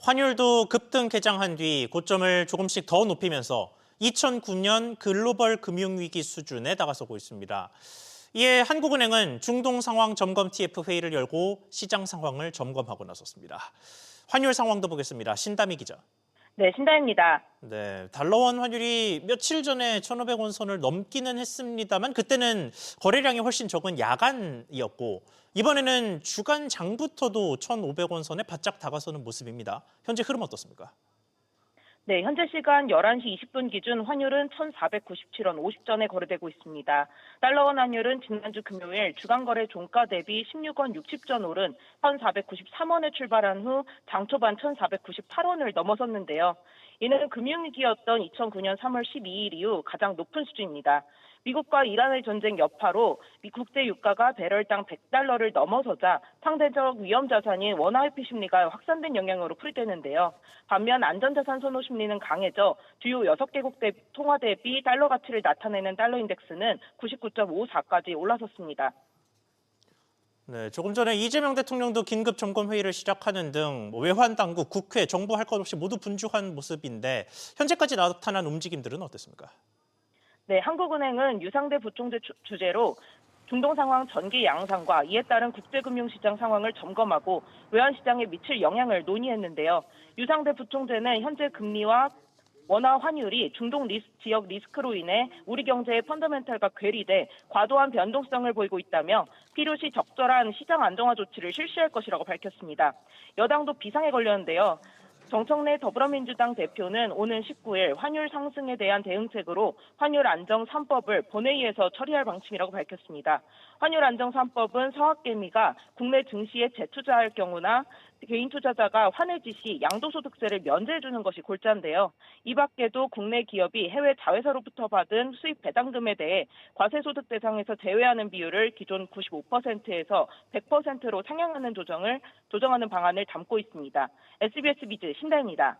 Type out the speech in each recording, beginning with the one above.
환율도 급등 개장한 뒤 고점을 조금씩 더 높이면서 2009년 글로벌 금융위기 수준에 다가서고 있습니다. 이에 한국은행은 중동 상황 점검 TF 회의를 열고 시장 상황을 점검하고 나섰습니다. 환율 상황도 보겠습니다. 신다미 기자. 네, 신다입니다. 네, 달러원 환율이 며칠 전에 1,500원 선을 넘기는 했습니다만 그때는 거래량이 훨씬 적은 야간이었고 이번에는 주간 장부터도 1,500원 선에 바짝 다가서는 모습입니다. 현재 흐름 어떻습니까? 네, 현재 시간 11시 20분 기준 환율은 1,497원 50전에 거래되고 있습니다. 달러원 환율은 지난주 금요일 주간 거래 종가 대비 16원 60전 오른 1,493원에 출발한 후 장 초반 1,498원을 넘어섰는데요. 이는 금융위기였던 2009년 3월 12일 이후 가장 높은 수준입니다. 미국과 이란의 전쟁 여파로 국제 유가가 배럴당 100달러를 넘어서자 상대적 위험 자산인 원화회피 심리가 확산된 영향으로 풀이되는데요. 반면 안전자산 선호 심리는 강해져 주요 6개국 통화 대비 달러 가치를 나타내는 달러 인덱스는 99.54까지 올라섰습니다. 네, 조금 전에 이재명 대통령도 긴급 점검 회의를 시작하는 등 외환 당국, 국회, 정부 할 것 없이 모두 분주한 모습인데 현재까지 나타난 움직임들은 어땠습니까? 네, 한국은행은 유상대 부총재 주재로 중동 상황 전개 양상과 이에 따른 국제금융시장 상황을 점검하고 외환시장에 미칠 영향을 논의했는데요. 유상대 부총재는 현재 금리와 원화 환율이 중동 지역 리스크로 인해 우리 경제의 펀더멘털과 괴리돼 과도한 변동성을 보이고 있다며 필요시 적절한 시장 안정화 조치를 실시할 것이라고 밝혔습니다. 여당도 비상에 걸렸는데요. 정청래 더불어민주당 대표는 오는 19일 환율 상승에 대한 대응책으로 환율 안정 3법을 본회의에서 처리할 방침이라고 밝혔습니다. 환율 안정 3법은 서학개미가 국내 증시에 재투자할 경우나 개인 투자자가 환해지 시 양도소득세를 면제해 주는 것이 골자인데요. 이 밖에도 국내 기업이 해외 자회사로부터 받은 수입 배당금에 대해 과세소득 대상에서 제외하는 비율을 기존 95%에서 100%로 조정하는 방안을 담고 있습니다. SBS 비즈 신다입니다.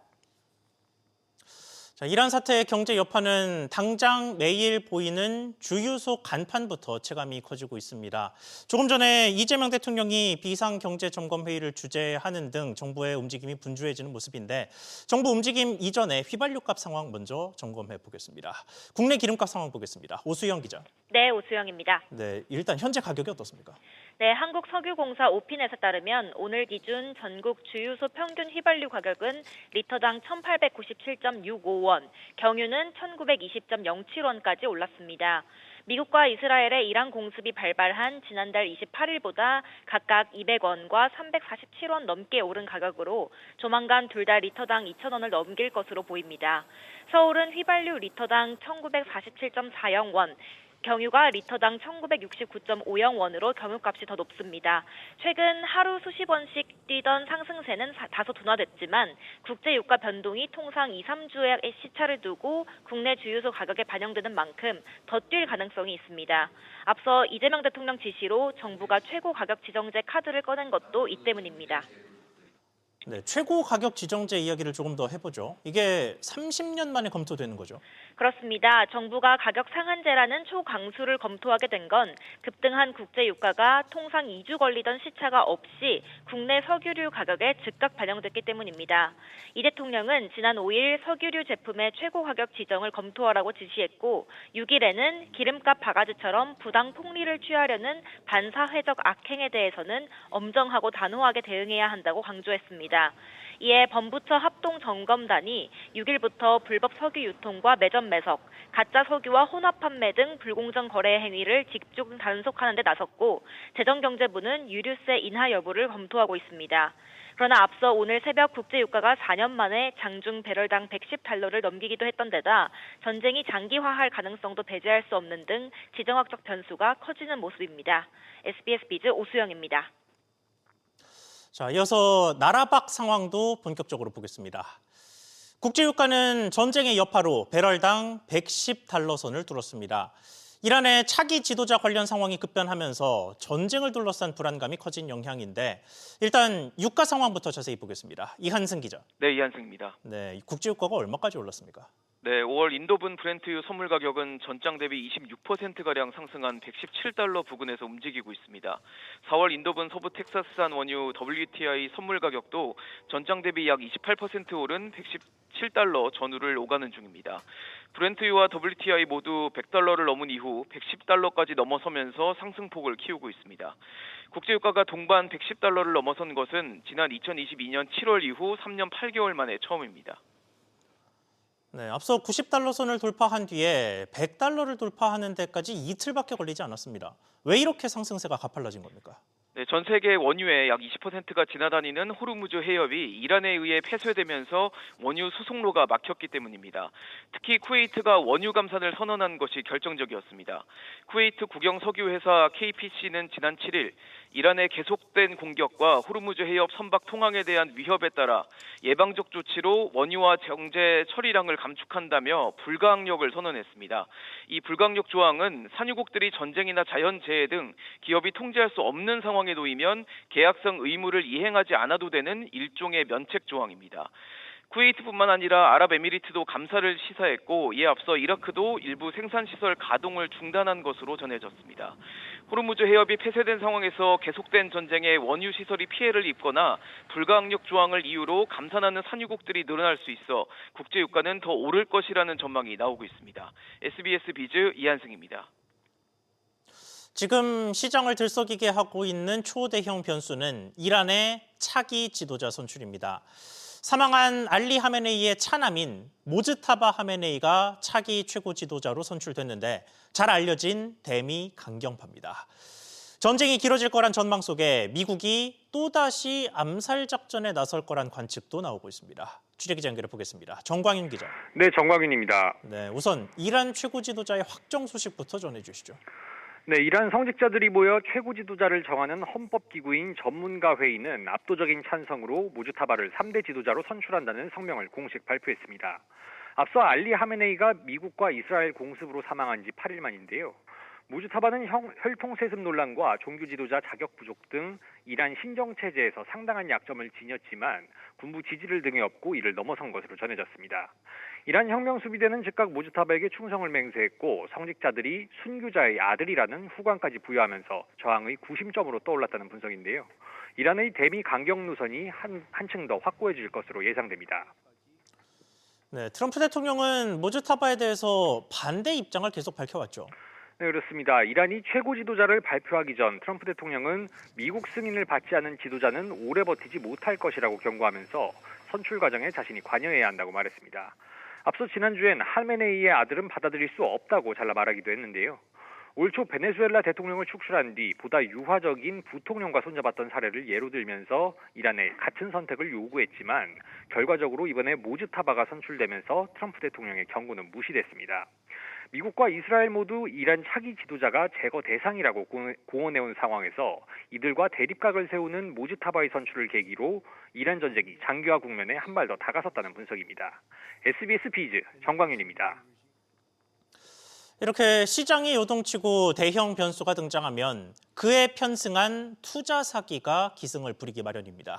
자, 이란 사태의 경제 여파는 당장 매일 보이는 주유소 간판부터 체감이 커지고 있습니다. 조금 전에 이재명 대통령이 비상경제점검회의를 주재하는 등 정부의 움직임이 분주해지는 모습인데 정부 움직임 이전에 휘발유값 상황 먼저 점검해 보겠습니다. 국내 기름값 상황 보겠습니다. 오수영 기자. 네, 오수영입니다. 네, 일단 현재 가격이 어떻습니까? 네, 한국석유공사 오피넷에 따르면 오늘 기준 전국 주유소 평균 휘발유 가격은 리터당 1,897.65원, 경유는 1,920.07원까지 올랐습니다. 미국과 이스라엘의 이란 공습이 발발한 지난달 28일보다 각각 200원과 347원 넘게 오른 가격으로 조만간 둘 다 리터당 2,000원을 넘길 것으로 보입니다. 서울은 휘발유 리터당 1,947.40원, 경유가 리터당 1,969.50원으로 경유값이 더 높습니다. 최근 하루 수십 원씩 뛰던 상승세는 다소 둔화됐지만 국제유가 변동이 통상 2, 3주의 시차를 두고 국내 주유소 가격에 반영되는 만큼 더 뛸 가능성이 있습니다. 앞서 이재명 대통령 지시로 정부가 최고 가격 지정제 카드를 꺼낸 것도 이 때문입니다. 네, 최고 가격 지정제 이야기를 조금 더 해보죠. 이게 30년 만에 검토되는 거죠? 그렇습니다. 정부가 가격 상한제라는 초강수를 검토하게 된 건 급등한 국제 유가가 통상 2주 걸리던 시차가 없이 국내 석유류 가격에 즉각 반영됐기 때문입니다. 이 대통령은 지난 5일 석유류 제품의 최고 가격 지정을 검토하라고 지시했고 6일에는 기름값 바가지처럼 부당 폭리를 취하려는 반사회적 악행에 대해서는 엄정하고 단호하게 대응해야 한다고 강조했습니다. 이에 범부처 합동점검단이 6일부터 불법 석유 유통과 매점 매석, 가짜 석유와 혼합 판매 등 불공정 거래 행위를 집중 단속하는 데 나섰고 재정경제부는 유류세 인하 여부를 검토하고 있습니다. 그러나 앞서 오늘 새벽 국제유가가 4년 만에 장중 배럴당 110달러를 넘기기도 했던 데다 전쟁이 장기화할 가능성도 배제할 수 없는 등 지정학적 변수가 커지는 모습입니다. SBS 비즈 오수영입니다. 자, 이어서 나라 밖 상황도 본격적으로 보겠습니다. 국제유가는 전쟁의 여파로 배럴당 110달러 선을 뚫었습니다. 이란의 차기 지도자 관련 상황이 급변하면서 전쟁을 둘러싼 불안감이 커진 영향인데 일단 유가 상황부터 자세히 보겠습니다. 이한승 기자. 네, 이한승입니다. 네, 국제유가가 얼마까지 올랐습니까? 네, 5월 인도분 브렌트유 선물 가격은 전장 대비 26%가량 상승한 117달러 부근에서 움직이고 있습니다. 4월 인도분 서부 텍사스산 원유 WTI 선물 가격도 전장 대비 약 28% 오른 117달러 전후를 오가는 중입니다. 브렌트유와 WTI 모두 100달러를 넘은 이후 110달러까지 넘어서면서 상승폭을 키우고 있습니다. 국제유가가 동반 110달러를 넘어선 것은 지난 2022년 7월 이후 3년 8개월 만에 처음입니다. 네, 앞서 90달러 선을 돌파한 뒤에 100달러를 돌파하는 데까지 이틀밖에 걸리지 않았습니다. 왜 이렇게 상승세가 가팔라진 겁니까? 네, 전 세계 원유의 약 20%가 지나다니는 호르무즈 해협이 이란에 의해 폐쇄되면서 원유 수송로가 막혔기 때문입니다. 특히 쿠웨이트가 원유 감산을 선언한 것이 결정적이었습니다. 쿠웨이트 국영 석유 회사 KPC는 지난 7일 이란의 계속된 공격과 호르무즈 해협 선박 통항에 대한 위협에 따라 예방적 조치로 원유와 정제 처리량을 감축한다며 불가항력을 선언했습니다. 이 불가항력 조항은 산유국들이 전쟁이나 자연재해 등 기업이 통제할 수 없는 상황에 놓이면 계약성 의무를 이행하지 않아도 되는 일종의 면책 조항입니다. 쿠웨이트뿐만 아니라 아랍에미리트도 감사를 시사했고 이에 앞서 이라크도 일부 생산시설 가동을 중단한 것으로 전해졌습니다. 호르무즈 해협이 폐쇄된 상황에서 계속된 전쟁에 원유 시설이 피해를 입거나 불가항력 조항을 이유로 감산하는 산유국들이 늘어날 수 있어 국제유가는 더 오를 것이라는 전망이 나오고 있습니다. SBS 비즈 이한승입니다. 지금 시장을 들썩이게 하고 있는 초대형 변수는 이란의 차기 지도자 선출입니다. 사망한 알리 하메네이의 차남인 모즈타바 하메네이가 차기 최고 지도자로 선출됐는데 잘 알려진 대미 강경파입니다. 전쟁이 길어질 거란 전망 속에 미국이 또다시 암살 작전에 나설 거란 관측도 나오고 있습니다. 취재기자 연결해 보겠습니다. 정광윤 기자. 네, 정광윤입니다. 네, 우선 이란 최고 지도자의 확정 소식부터 전해주시죠. 네, 이란 성직자들이 모여 최고 지도자를 정하는 헌법기구인 전문가 회의는 압도적인 찬성으로 무즈타바를 3대 지도자로 선출한다는 성명을 공식 발표했습니다. 앞서 알리 하메네이가 미국과 이스라엘 공습으로 사망한 지 8일 만인데요. 무즈타바는 혈통세습 논란과 종교 지도자 자격 부족 등 이란 신정체제에서 상당한 약점을 지녔지만 군부 지지를 등에 업고 이를 넘어선 것으로 전해졌습니다. 이란 혁명수비대는 즉각 무즈타바에게 충성을 맹세했고 성직자들이 순교자의 아들이라는 후관까지 부여하면서 저항의 구심점으로 떠올랐다는 분석인데요. 이란의 대미 강경 노선이 한층 더 확고해질 것으로 예상됩니다. 네, 트럼프 대통령은 모즈타바에 대해서 반대 입장을 계속 밝혀왔죠. 네, 그렇습니다. 이란이 최고 지도자를 발표하기 전 트럼프 대통령은 미국 승인을 받지 않은 지도자는 오래 버티지 못할 것이라고 경고하면서 선출 과정에 자신이 관여해야 한다고 말했습니다. 앞서 지난주엔 하메네이의 아들은 받아들일 수 없다고 잘라 말하기도 했는데요. 올 초 베네수엘라 대통령을 축출한 뒤 보다 유화적인 부통령과 손잡았던 사례를 예로 들면서 이란에 같은 선택을 요구했지만 결과적으로 이번에 모즈타바가 선출되면서 트럼프 대통령의 경고는 무시됐습니다. 미국과 이스라엘 모두 이란 차기 지도자가 제거 대상이라고 공언해온 상황에서 이들과 대립각을 세우는 모즈타바의 선출을 계기로 이란 전쟁이 장기화 국면에 한 발 더 다가섰다는 분석입니다. SBS 비즈 정광윤입니다. 이렇게 시장이 요동치고 대형 변수가 등장하면 그에 편승한 투자 사기가 기승을 부리기 마련입니다.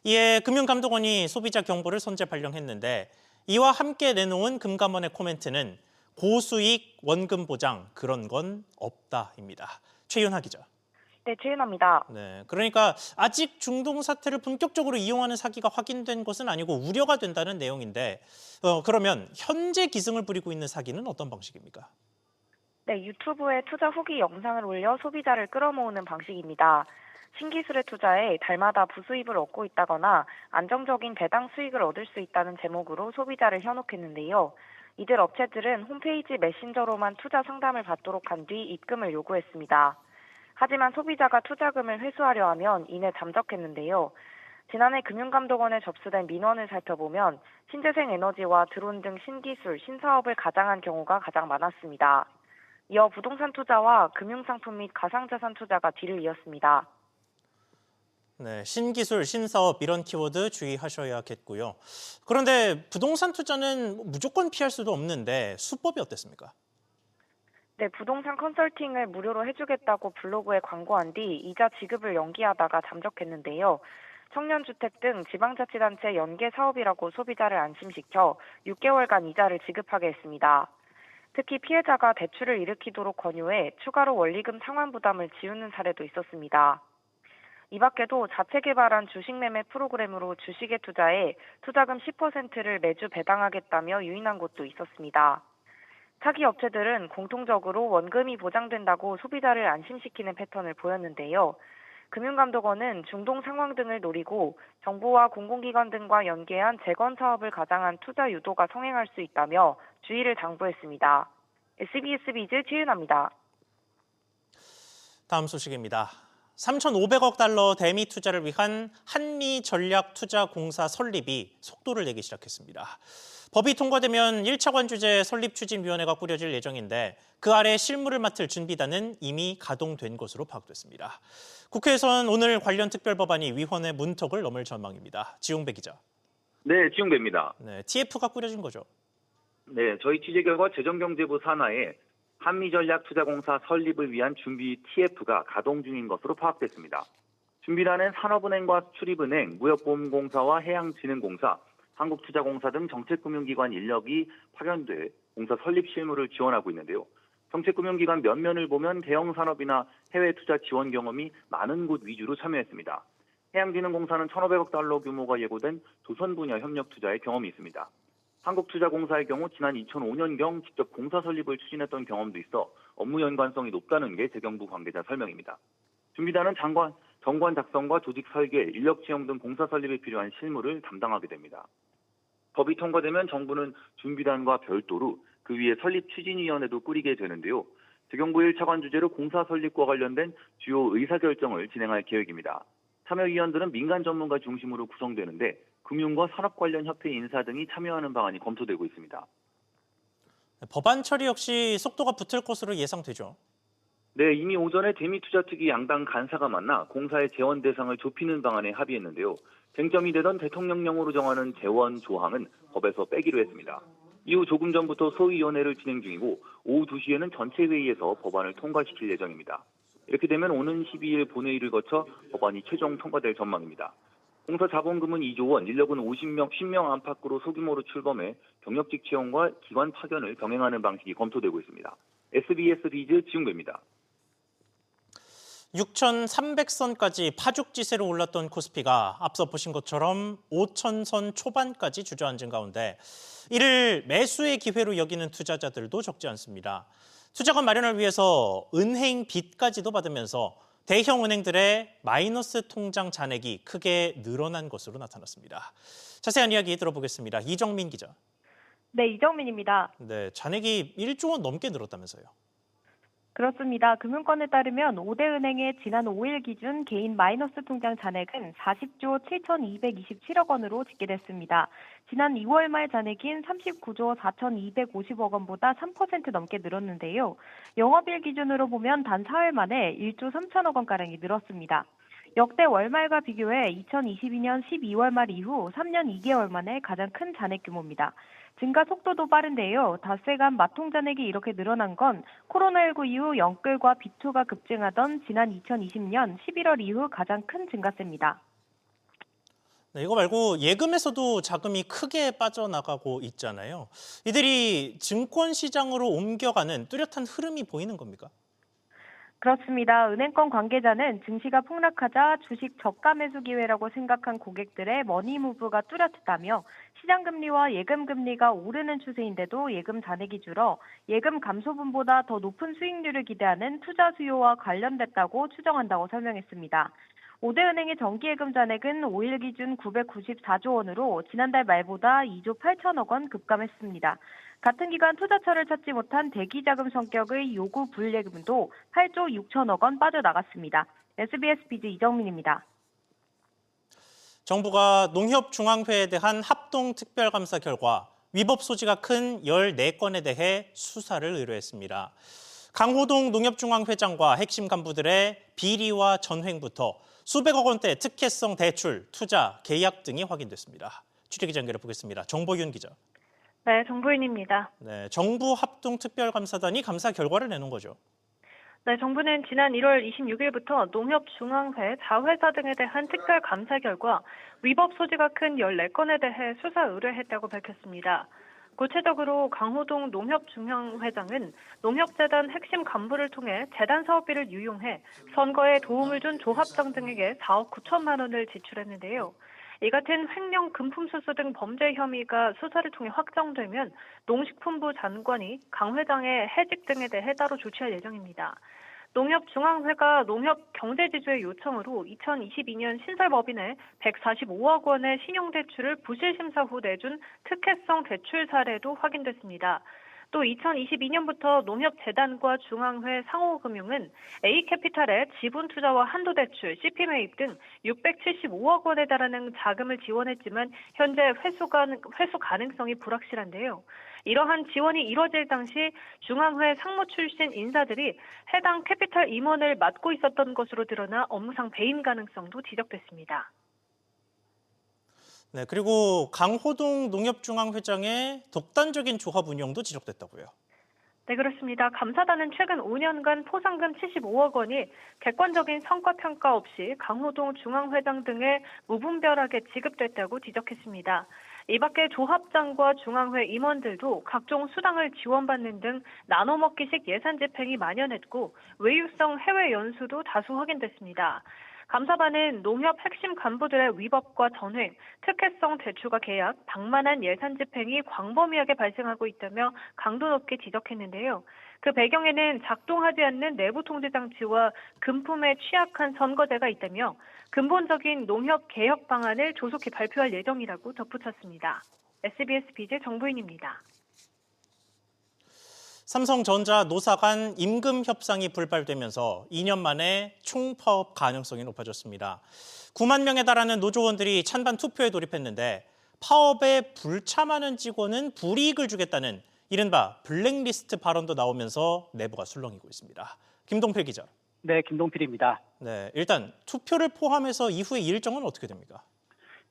이에 금융감독원이 소비자 경보를 선제 발령했는데 이와 함께 내놓은 금감원의 코멘트는 고수익 원금 보장 그런 건 없다입니다. 최윤하 기자. 네, 최윤아입니다. 네, 그러니까 아직 중동 사태를 본격적으로 이용하는 사기가 확인된 것은 아니고 우려가 된다는 내용인데 그러면 현재 기승을 부리고 있는 사기는 어떤 방식입니까? 네, 유튜브에 투자 후기 영상을 올려 소비자를 끌어모으는 방식입니다. 신기술에 투자해 달마다 부수입을 얻고 있다거나 안정적인 배당 수익을 얻을 수 있다는 제목으로 소비자를 현혹했는데요. 이들 업체들은 홈페이지 메신저로만 투자 상담을 받도록 한 뒤 입금을 요구했습니다. 하지만 소비자가 투자금을 회수하려 하면 이내 잠적했는데요. 지난해 금융감독원에 접수된 민원을 살펴보면 신재생 에너지와 드론 등 신기술, 신사업을 가장한 경우가 가장 많았습니다. 이어 부동산 투자와 금융상품 및 가상자산 투자가 뒤를 이었습니다. 네, 신기술, 신사업 이런 키워드 주의하셔야겠고요. 그런데 부동산 투자는 무조건 피할 수도 없는데 수법이 어땠습니까? 네, 부동산 컨설팅을 무료로 해주겠다고 블로그에 광고한 뒤 이자 지급을 연기하다가 잠적했는데요. 청년주택 등 지방자치단체 연계 사업이라고 소비자를 안심시켜 6개월간 이자를 지급하게 했습니다. 특히 피해자가 대출을 일으키도록 권유해 추가로 원리금 상환 부담을 지우는 사례도 있었습니다. 이 밖에도 자체 개발한 주식 매매 프로그램으로 주식에 투자해 투자금 10%를 매주 배당하겠다며 유인한 곳도 있었습니다. 차기 업체들은 공통적으로 원금이 보장된다고 소비자를 안심시키는 패턴을 보였는데요. 금융감독원은 중동 상황 등을 노리고 정부와 공공기관 등과 연계한 재건 사업을 가장한 투자 유도가 성행할 수 있다며 주의를 당부했습니다. SBS 비즈 최윤아입니다. 다음 소식입니다. 3,500억 달러 대미 투자를 위한 한미전략투자공사 설립이 속도를 내기 시작했습니다. 법이 통과되면 1차 관주제 설립추진위원회가 꾸려질 예정인데 그 아래 실무를 맡을 준비단은 이미 가동된 것으로 파악됐습니다. 국회에서는 오늘 관련 특별법안이 위원회 문턱을 넘을 전망입니다. 지용배 기자. 네, 지용배입니다. 네, TF가 꾸려진 거죠? 네, 저희 취재 결과 재정경제부 산하에 한미전략투자공사 설립을 위한 준비 TF가 가동 중인 것으로 파악됐습니다. 준비단은 산업은행과 수출입은행, 무역보험공사와 해양진흥공사, 한국투자공사 등 정책금융기관 인력이 파견돼 공사 설립 실무를 지원하고 있는데요. 정책금융기관 면면을 보면 대형산업이나 해외 투자 지원 경험이 많은 곳 위주로 참여했습니다. 해양진흥공사는 1,500억 달러 규모가 예고된 조선 분야 협력 투자에 경험이 있습니다. 한국투자공사의 경우 지난 2005년경 직접 공사 설립을 추진했던 경험도 있어 업무 연관성이 높다는 게 재경부 관계자 설명입니다. 준비단은 정관 작성과 조직 설계, 인력 채용 등 공사 설립에 필요한 실무를 담당하게 됩니다. 법이 통과되면 정부는 준비단과 별도로 그 위에 설립추진위원회도 꾸리게 되는데요. 재경부 1차 관주제로 공사 설립과 관련된 주요 의사결정을 진행할 계획입니다. 참여위원들은 민간 전문가 중심으로 구성되는데 금융과 산업 관련 협회 인사 등이 참여하는 방안이 검토되고 있습니다. 법안 처리 역시 속도가 붙을 것으로 예상되죠? 네, 이미 오전에 대미투자특위 양당 간사가 만나 공사의 재원 대상을 좁히는 방안에 합의했는데요. 쟁점이 되던 대통령령으로 정하는 재원 조항은 법에서 빼기로 했습니다. 이후 조금 전부터 소위원회를 진행 중이고 오후 2시에는 전체 회의에서 법안을 통과시킬 예정입니다. 이렇게 되면 오는 12일 본회의를 거쳐 법안이 최종 통과될 전망입니다. 공사 자본금은 2조 원, 인력은 10명 안팎으로 소규모로 출범해 경력직 채용과 기관 파견을 병행하는 방식이 검토되고 있습니다. SBS 비즈 지용배입니다. 6,300선까지 파죽지세로 올랐던 코스피가 앞서 보신 것처럼 5,000선 초반까지 주저앉은 가운데 이를 매수의 기회로 여기는 투자자들도 적지 않습니다. 투자금 마련을 위해서 은행 빚까지도 받으면서 대형 은행들의 마이너스 통장 잔액이 크게 늘어난 것으로 나타났습니다. 자세한 이야기 들어보겠습니다. 이정민 기자. 네, 이정민입니다. 네, 잔액이 1조 원 넘게 늘었다면서요. 그렇습니다. 금융권에 따르면 5대 은행의 지난 5일 기준 개인 마이너스 통장 잔액은 40조 7,227억 원으로 집계됐습니다. 지난 2월 말 잔액인 39조 4,250억 원보다 3% 넘게 늘었는데요. 영업일 기준으로 보면 단 4일 만에 1조 3천억 원가량이 늘었습니다. 역대 월말과 비교해 2022년 12월 말 이후 3년 2개월 만에 가장 큰 잔액 규모입니다. 증가 속도도 빠른데요. 닷새 간 마통 잔액이 이렇게 늘어난 건 코로나19 이후 영끌과 비투가 급증하던 지난 2020년 11월 이후 가장 큰 증가세입니다. 네, 이거 말고 예금에서도 자금이 크게 빠져나가고 있잖아요. 이들이 증권 시장으로 옮겨가는 뚜렷한 흐름이 보이는 겁니까? 그렇습니다. 은행권 관계자는 증시가 폭락하자 주식 저가 매수 기회라고 생각한 고객들의 머니무브가 뚜렷했다며 시장금리와 예금금리가 오르는 추세인데도 예금 잔액이 줄어 예금 감소분보다 더 높은 수익률을 기대하는 투자 수요와 관련됐다고 추정한다고 설명했습니다. 5대 은행의 정기예금 잔액은 5일 기준 994조 원으로 지난달 말보다 2조 8천억 원 급감했습니다. 같은 기간 투자처를 찾지 못한 대기자금 성격의 요구 불예금도 8조 6천억 원 빠져나갔습니다. SBS 비즈 이정민입니다. 정부가 농협중앙회에 대한 합동특별감사 결과 위법 소지가 큰 14건에 대해 수사를 의뢰했습니다. 강호동 농협중앙회장과 핵심 간부들의 비리와 전횡부터 수백억 원대 특혜성 대출, 투자, 계약 등이 확인됐습니다. 취재기자 연결해 보겠습니다. 정보윤 기자. 네, 정보윤입니다. 네, 정부 합동특별감사단이 감사 결과를 내놓은 거죠. 네, 정부는 지난 1월 26일부터 농협중앙회, 자회사 등에 대한 특별 감사 결과 위법 소지가 큰 14건에 대해 수사 의뢰했다고 밝혔습니다. 구체적으로 강호동 농협중앙회장은 농협재단 핵심 간부를 통해 재단 사업비를 유용해 선거에 도움을 준 조합장 등에게 4억 9천만 원을 지출했는데요. 이 같은 횡령, 금품 수수 등 범죄 혐의가 수사를 통해 확정되면 농식품부 장관이 강 회장의 해직 등에 대해 따로 조치할 예정입니다. 농협중앙회가 농협경제지주의 요청으로 2022년 신설법인에 145억 원의 신용대출을 부실심사 후 내준 특혜성 대출 사례도 확인됐습니다. 또 2022년부터 농협재단과 중앙회 상호금융은 A캐피탈의 지분투자와 한도대출, CP 매입 등 675억 원에 달하는 자금을 지원했지만 현재 회수 가능성이 불확실한데요. 이러한 지원이 이뤄질 당시 중앙회 상무 출신 인사들이 해당 캐피탈 임원을 맡고 있었던 것으로 드러나 업무상 배임 가능성도 지적됐습니다. 네, 그리고 강호동 농협중앙회장의 독단적인 조합 운영도 지적됐다고요. 네, 그렇습니다. 감사단은 최근 5년간 포상금 75억 원이 객관적인 성과평가 없이 강호동 중앙회장 등에 무분별하게 지급됐다고 지적했습니다. 이 밖에 조합장과 중앙회 임원들도 각종 수당을 지원받는 등 나눠먹기식 예산 집행이 만연했고 외유성 해외 연수도 다수 확인됐습니다. 감사반은 농협 핵심 간부들의 위법과 전횡, 특혜성 대출과 계약, 방만한 예산 집행이 광범위하게 발생하고 있다며 강도 높게 지적했는데요. 그 배경에는 작동하지 않는 내부 통제 장치와 금품에 취약한 선거제가 있다며 근본적인 농협 개혁 방안을 조속히 발표할 예정이라고 덧붙였습니다. SBS BJ 정부인입니다. 삼성전자 노사 간 임금 협상이 불발되면서 2년 만에 총파업 가능성이 높아졌습니다. 9만 명에 달하는 노조원들이 찬반 투표에 돌입했는데 파업에 불참하는 직원은 불이익을 주겠다는 이른바 블랙리스트 발언도 나오면서 내부가 술렁이고 있습니다. 김동필 기자. 네, 김동필입니다. 네, 일단 투표를 포함해서 이후의 일정은 어떻게 됩니까?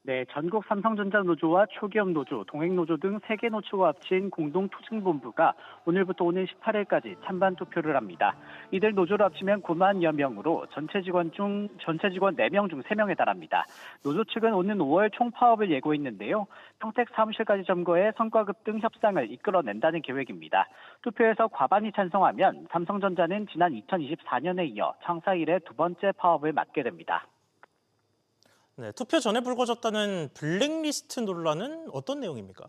네, 전국 삼성전자 노조와 초기업 노조, 동행노조 등 3개 노조가 합친 공동투쟁본부가 오늘부터 오는 18일까지 찬반 투표를 합니다. 이들 노조를 합치면 9만여 명으로 전체 직원 4명 중 3명에 달합니다. 노조 측은 오는 5월 총파업을 예고했는데요. 평택 사무실까지 점거해 성과급 등 협상을 이끌어낸다는 계획입니다. 투표에서 과반이 찬성하면 삼성전자는 지난 2024년에 이어 창사 이래 두 번째 파업을 맞게 됩니다. 네, 투표 전에 불거졌다는 블랙리스트 논란은 어떤 내용입니까?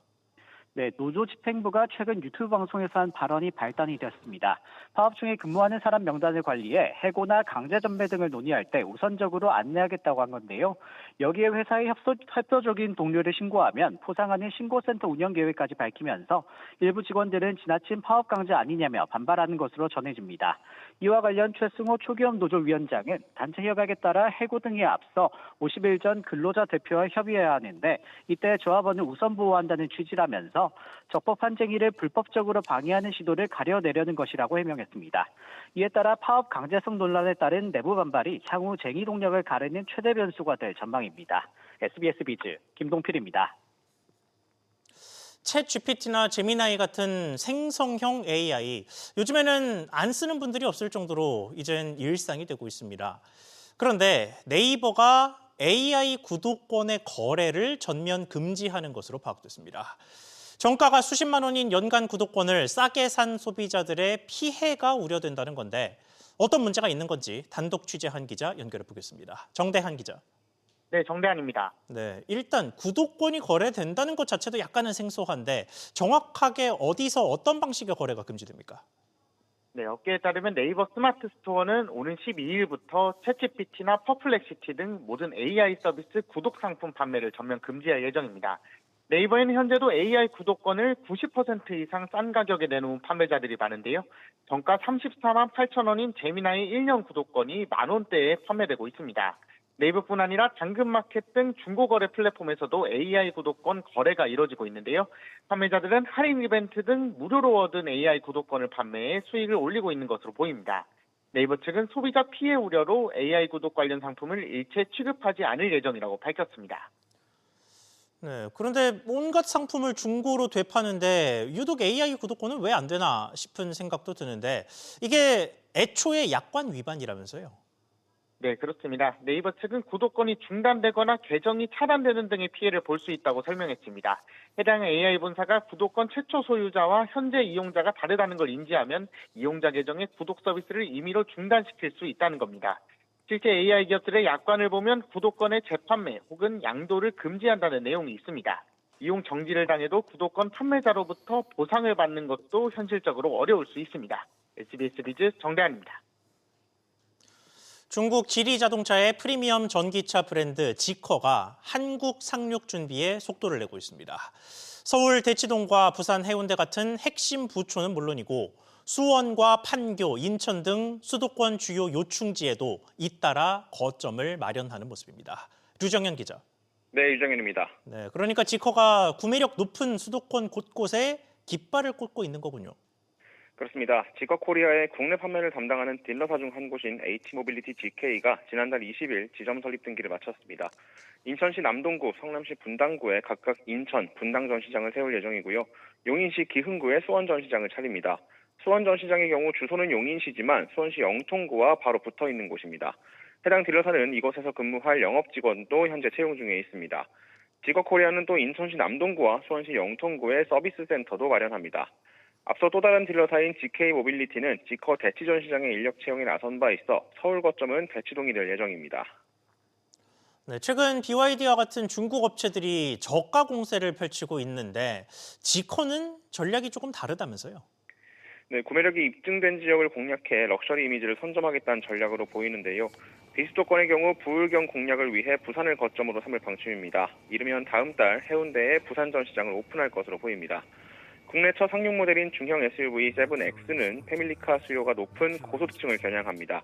네, 노조 집행부가 최근 유튜브 방송에서 한 발언이 발단이 되었습니다. 파업 중에 근무하는 사람 명단을 관리해 해고나 강제 전배 등을 논의할 때 우선적으로 안내하겠다고 한 건데요. 여기에 회사의 협조적인 동료를 신고하면 포상하는 신고센터 운영 계획까지 밝히면서 일부 직원들은 지나친 파업 강제 아니냐며 반발하는 것으로 전해집니다. 이와 관련 최승호 초기업 노조 위원장은 단체 협약에 따라 해고 등에 앞서 50일 전 근로자 대표와 협의해야 하는데 이때 조합원을 우선 보호한다는 취지라면서 적법한 쟁의를 불법적으로 방해하는 시도를 가려내려는 것이라고 해명했습니다. 이에 따라 파업 강제성 논란에 따른 내부 반발이 향후 쟁의 동력을 가르는 최대 변수가 될 전망입니다. SBS 비즈 김동필입니다. 챗 GPT나 제미나이 같은 생성형 AI, 요즘에는 안 쓰는 분들이 없을 정도로 이젠 일상이 되고 있습니다. 그런데 네이버가 AI 구독권의 거래를 전면 금지하는 것으로 파악됐습니다. 정가가 수십만 원인 연간 구독권을 싸게 산 소비자들의 피해가 우려된다는 건데 어떤 문제가 있는 건지 단독 취재한 기자 연결해 보겠습니다. 정대한 기자. 네, 정대한입니다. 네, 일단 구독권이 거래된다는 것 자체도 약간은 생소한데 정확하게 어디서 어떤 방식의 거래가 금지됩니까? 네, 업계에 따르면 네이버 스마트 스토어는 오는 12일부터 챗GPT나 퍼플렉시티 등 모든 AI 서비스 구독 상품 판매를 전면 금지할 예정입니다. 네이버에는 현재도 AI 구독권을 90% 이상 싼 가격에 내놓은 판매자들이 많은데요. 정가 34만 8천 원인 제미나이 1년 구독권이 만 원대에 판매되고 있습니다. 네이버뿐 아니라 당근마켓 등 중고거래 플랫폼에서도 AI 구독권 거래가 이뤄지고 있는데요. 판매자들은 할인 이벤트 등 무료로 얻은 AI 구독권을 판매해 수익을 올리고 있는 것으로 보입니다. 네이버 측은 소비자 피해 우려로 AI 구독 관련 상품을 일체 취급하지 않을 예정이라고 밝혔습니다. 네, 그런데 온갖 상품을 중고로 되파는데 유독 AI 구독권은 왜 안 되나 싶은 생각도 드는데 이게 애초에 약관 위반이라면서요? 네, 그렇습니다. 네이버 측은 구독권이 중단되거나 계정이 차단되는 등의 피해를 볼 수 있다고 설명했습니다. 해당 AI 본사가 구독권 최초 소유자와 현재 이용자가 다르다는 걸 인지하면 이용자 계정의 구독 서비스를 임의로 중단시킬 수 있다는 겁니다. 실제 AI 기업들의 약관을 보면 구독권의 재판매 혹은 양도를 금지한다는 내용이 있습니다. 이용 정지를 당해도 구독권 판매자로부터 보상을 받는 것도 현실적으로 어려울 수 있습니다. SBS 비즈 정대한입니다. 중국 지리자동차의 프리미엄 전기차 브랜드 지커가 한국 상륙 준비에 속도를 내고 있습니다. 서울 대치동과 부산 해운대 같은 핵심 부초는 물론이고 수원과 판교, 인천 등 수도권 주요 요충지에도 잇따라 거점을 마련하는 모습입니다. 류정현 기자. 네, 유정현입니다. 네, 그러니까 지커가 구매력 높은 수도권 곳곳에 깃발을 꽂고 있는 거군요. 그렇습니다. 지커코리아의 국내 판매를 담당하는 딜러사 중 한 곳인 H모빌리티 GK가 지난달 20일 지점 설립 등기를 마쳤습니다. 인천시 남동구, 성남시 분당구에 각각 인천, 분당 전시장을 세울 예정이고요. 용인시 기흥구에 수원 전시장을 차립니다. 수원 전시장의 경우 주소는 용인시지만 수원시 영통구와 바로 붙어 있는 곳입니다. 해당 딜러사는 이곳에서 근무할 영업 직원도 현재 채용 중에 있습니다. 지커코리아는 또 인천시 남동구와 수원시 영통구에 서비스 센터도 마련합니다. 앞서 또 다른 딜러사인 GK모빌리티는 지커 대치전 시장의 인력 채용에 나선 바 있어 서울 거점은 대치동이 될 예정입니다. 네, 최근 BYD와 같은 중국 업체들이 저가 공세를 펼치고 있는데 지커는 전략이 조금 다르다면서요? 네, 구매력이 입증된 지역을 공략해 럭셔리 이미지를 선점하겠다는 전략으로 보이는데요. 비수도권의 경우 부울경 공략을 위해 부산을 거점으로 삼을 방침입니다. 이르면 다음 달 해운대에 부산 전시장을 오픈할 것으로 보입니다. 국내 첫 상륙 모델인 중형 SUV 7X는 패밀리카 수요가 높은 고소득층을 겨냥합니다.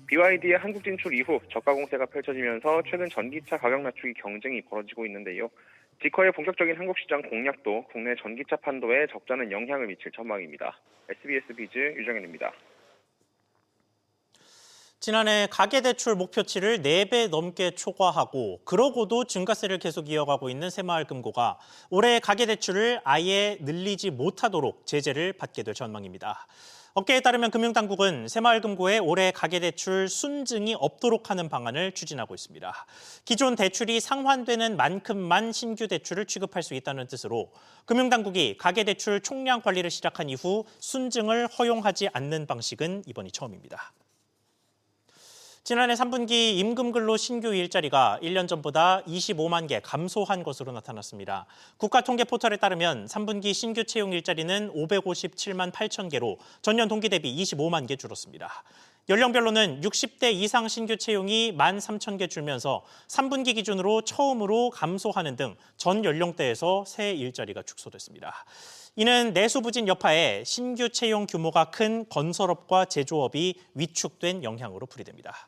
BYD의 한국 진출 이후 저가 공세가 펼쳐지면서 최근 전기차 가격 낮추기 경쟁이 벌어지고 있는데요. 지커의 본격적인 한국 시장 공략도 국내 전기차 판도에 적잖은 영향을 미칠 전망입니다. SBS 비즈 유정현입니다. 지난해 가계대출 목표치를 4배 넘게 초과하고 그러고도 증가세를 계속 이어가고 있는 새마을금고가 올해 가계대출을 아예 늘리지 못하도록 제재를 받게 될 전망입니다. 업계에 따르면 금융당국은 새마을금고에 올해 가계대출 순증이 없도록 하는 방안을 추진하고 있습니다. 기존 대출이 상환되는 만큼만 신규 대출을 취급할 수 있다는 뜻으로 금융당국이 가계대출 총량 관리를 시작한 이후 순증을 허용하지 않는 방식은 이번이 처음입니다. 지난해 3분기 임금근로 신규 일자리가 1년 전보다 25만 개 감소한 것으로 나타났습니다. 국가통계포털에 따르면 3분기 신규 채용 일자리는 557만 8천 개로 전년 동기 대비 25만 개 줄었습니다. 연령별로는 60대 이상 신규 채용이 1만 3천 개 줄면서 3분기 기준으로 처음으로 감소하는 등 전 연령대에서 새 일자리가 축소됐습니다. 이는 내수 부진 여파에 신규 채용 규모가 큰 건설업과 제조업이 위축된 영향으로 풀이됩니다.